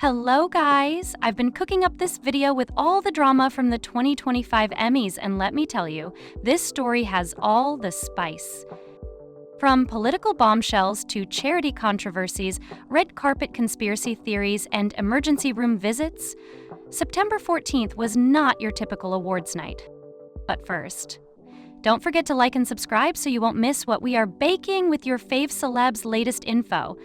Hello guys! I've been cooking up this video with all the drama from the 2025 Emmys, and let me tell you, this story has all the spice. From political bombshells to charity controversies, red carpet conspiracy theories, and emergency room visits, September 14th was not your typical awards night. But first, don't forget to like and subscribe so you won't miss what we are baking with your fave celebs' latest info.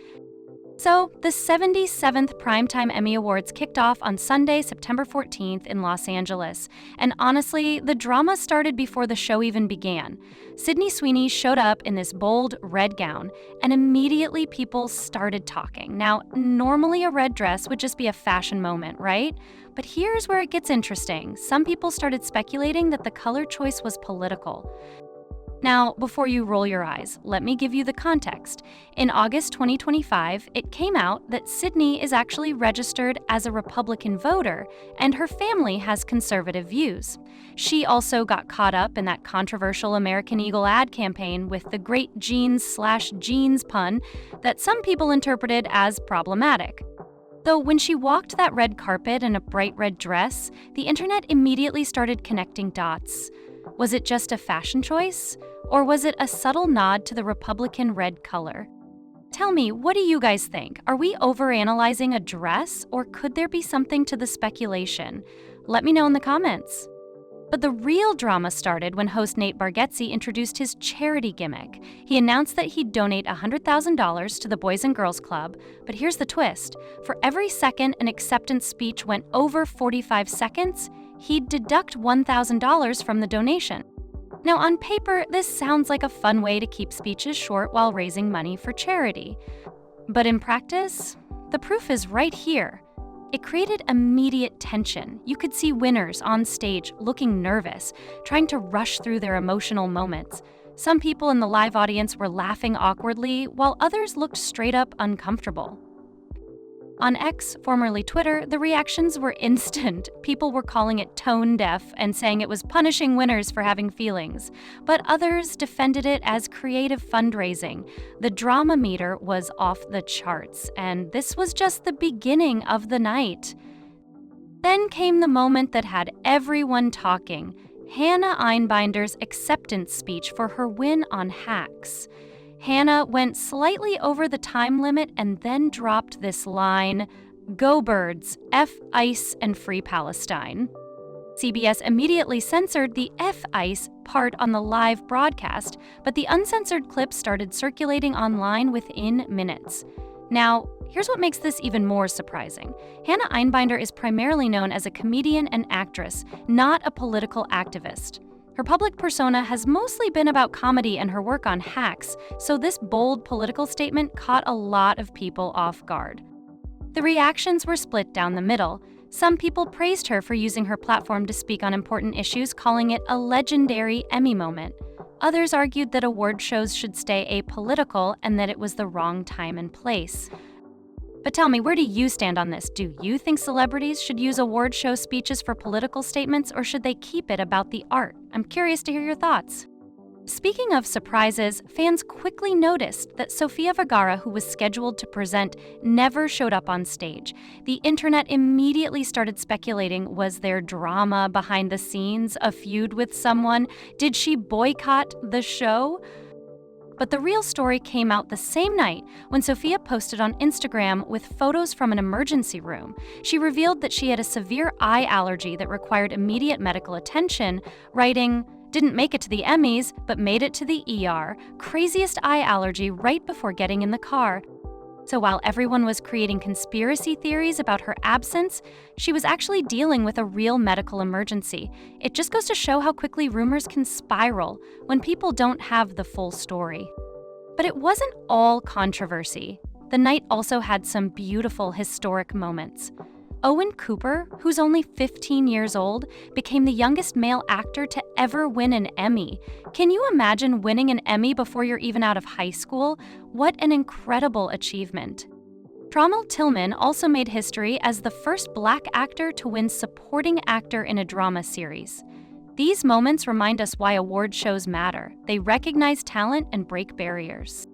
So, the 77th Primetime Emmy Awards kicked off on Sunday, September 14th in Los Angeles. And honestly, the drama started before the show even began. Sydney Sweeney showed up in this bold red gown, and immediately people started talking. Now, normally a red dress would just be a fashion moment, right? But here's where it gets interesting. Some people started speculating that the color choice was political. Now, before you roll your eyes, let me give you the context. In August 2025, it came out that Sydney is actually registered as a Republican voter, and her family has conservative views. She also got caught up in that controversial American Eagle ad campaign with the great jeans/jeans pun that some people interpreted as problematic. Though when she walked that red carpet in a bright red dress, the internet immediately started connecting dots. Was it just a fashion choice? Or was it a subtle nod to the Republican red color? Tell me, what do you guys think? Are we overanalyzing a dress, or could there be something to the speculation? Let me know in the comments. But the real drama started when host Nate Bargatze introduced his charity gimmick. He announced that he'd donate $100,000 to the Boys and Girls Club, but here's the twist. For every second an acceptance speech went over 45 seconds, he'd deduct $1,000 from the donation. Now, on paper, this sounds like a fun way to keep speeches short while raising money for charity. But in practice, the proof is right here. It created immediate tension. You could see winners on stage looking nervous, trying to rush through their emotional moments. Some people in the live audience were laughing awkwardly, while others looked straight up uncomfortable. On X, formerly Twitter, the reactions were instant. People were calling it tone deaf and saying it was punishing winners for having feelings. But others defended it as creative fundraising. The drama meter was off the charts, and this was just the beginning of the night. Then came the moment that had everyone talking: Hannah Einbinder's acceptance speech for her win on Hacks. Hannah went slightly over the time limit and then dropped this line, "Go Birds, F ICE and Free Palestine." CBS immediately censored the F ICE part on the live broadcast, but the uncensored clip started circulating online within minutes. Now, here's what makes this even more surprising. Hannah Einbinder is primarily known as a comedian and actress, not a political activist. Her public persona has mostly been about comedy and her work on Hacks, so this bold political statement caught a lot of people off guard. The reactions were split down the middle. Some people praised her for using her platform to speak on important issues, calling it a legendary Emmy moment. Others argued that award shows should stay apolitical and that it was the wrong time and place. But tell me, where do you stand on this? Do you think celebrities should use award show speeches for political statements, or should they keep it about the art? I'm curious to hear your thoughts. Speaking of surprises, fans quickly noticed that Sofia Vergara, who was scheduled to present, never showed up on stage. The internet immediately started speculating, was there drama behind the scenes, a feud with someone? Did she boycott the show? But the real story came out the same night when Sofia posted on Instagram with photos from an emergency room. She revealed that she had a severe eye allergy that required immediate medical attention, writing, "Didn't make it to the Emmys, but made it to the ER. Craziest eye allergy right before getting in the car." So while everyone was creating conspiracy theories about her absence, she was actually dealing with a real medical emergency. It just goes to show how quickly rumors can spiral when people don't have the full story. But it wasn't all controversy. The night also had some beautiful historic moments. Owen Cooper, who's only 15 years old, became the youngest male actor to ever win an Emmy. Can you imagine winning an Emmy before you're even out of high school? What an incredible achievement. Trammell Tillman also made history as the first Black actor to win Supporting Actor in a Drama Series. These moments remind us why award shows matter. They recognize talent and break barriers.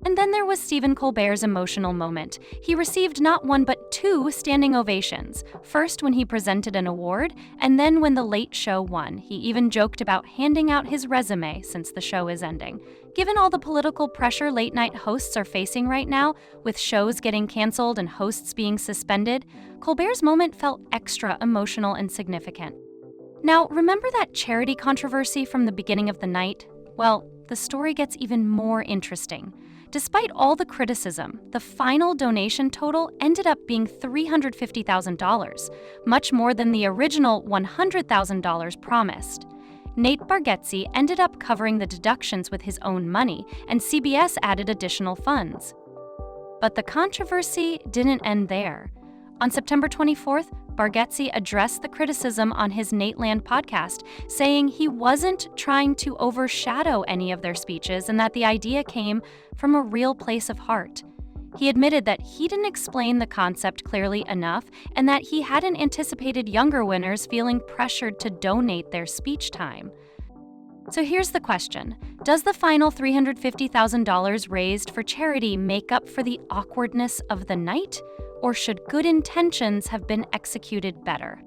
And then there was Stephen Colbert's emotional moment. He received not one but two standing ovations. First when he presented an award, and then when The Late Show won. He even joked about handing out his resume since the show is ending. Given all the political pressure late-night hosts are facing right now, with shows getting canceled and hosts being suspended, Colbert's moment felt extra emotional and significant. Now, remember that charity controversy from the beginning of the night? Well, the story gets even more interesting. Despite all the criticism, the final donation total ended up being $350,000, much more than the original $100,000 promised. Nate Bargatze ended up covering the deductions with his own money, and CBS added additional funds. But the controversy didn't end there. On September 24th, Bargatze addressed the criticism on his Nateland podcast, saying he wasn't trying to overshadow any of their speeches and that the idea came from a real place of heart. He admitted that he didn't explain the concept clearly enough and that he hadn't anticipated younger winners feeling pressured to donate their speech time. So here's the question. Does the final $350,000 raised for charity make up for the awkwardness of the night? Or should good intentions have been executed better?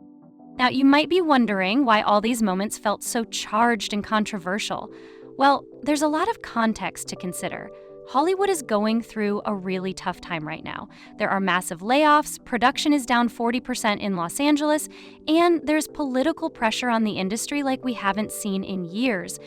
Now, you might be wondering why all these moments felt so charged and controversial. Well, there's a lot of context to consider. Hollywood is going through a really tough time right now. There are massive layoffs, production is down 40% in Los Angeles, and there's political pressure on the industry like we haven't seen in years.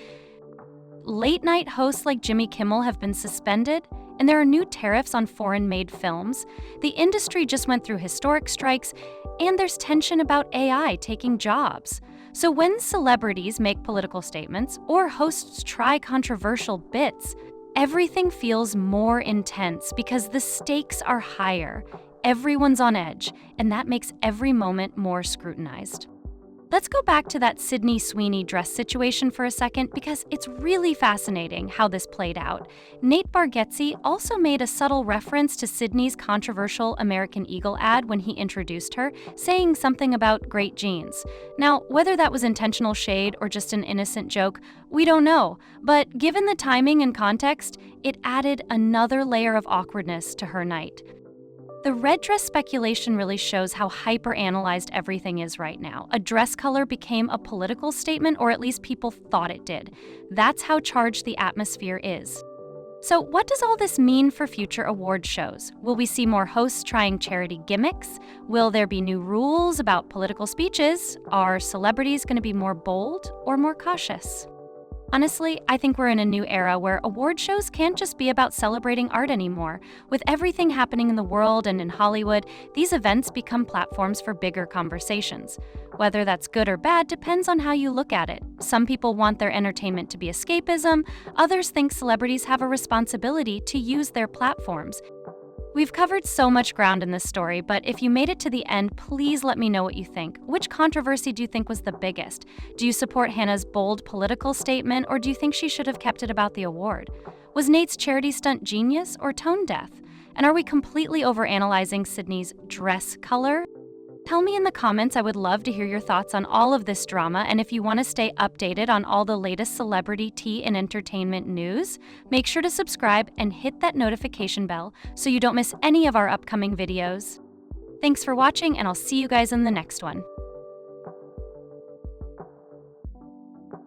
Late-night hosts like Jimmy Kimmel have been suspended, and there are new tariffs on foreign-made films. The industry just went through historic strikes, and there's tension about AI taking jobs. So when celebrities make political statements or hosts try controversial bits, everything feels more intense because the stakes are higher. Everyone's on edge, and that makes every moment more scrutinized. Let's go back to that Sydney Sweeney dress situation for a second because it's really fascinating how this played out. Nate Bargatze also made a subtle reference to Sydney's controversial American Eagle ad when he introduced her, saying something about great jeans. Now, whether that was intentional shade or just an innocent joke, we don't know, but given the timing and context, it added another layer of awkwardness to her night. The red dress speculation really shows how hyper-analyzed everything is right now. A dress color became a political statement, or at least people thought it did. That's how charged the atmosphere is. So what does all this mean for future award shows? Will we see more hosts trying charity gimmicks? Will there be new rules about political speeches? Are celebrities going to be more bold or more cautious? Honestly, I think we're in a new era where award shows can't just be about celebrating art anymore. With everything happening in the world and in Hollywood, these events become platforms for bigger conversations. Whether that's good or bad depends on how you look at it. Some people want their entertainment to be escapism, others think celebrities have a responsibility to use their platforms. We've covered so much ground in this story, but if you made it to the end, please let me know what you think. Which controversy do you think was the biggest? Do you support Hannah's bold political statement, or do you think she should have kept it about the award? Was Nate's charity stunt genius or tone deaf? And are we completely overanalyzing Sydney's dress color? Tell me in the comments. I would love to hear your thoughts on all of this drama, and if you want to stay updated on all the latest celebrity, tea, and entertainment news, make sure to subscribe and hit that notification bell so you don't miss any of our upcoming videos. Thanks for watching, and I'll see you guys in the next one.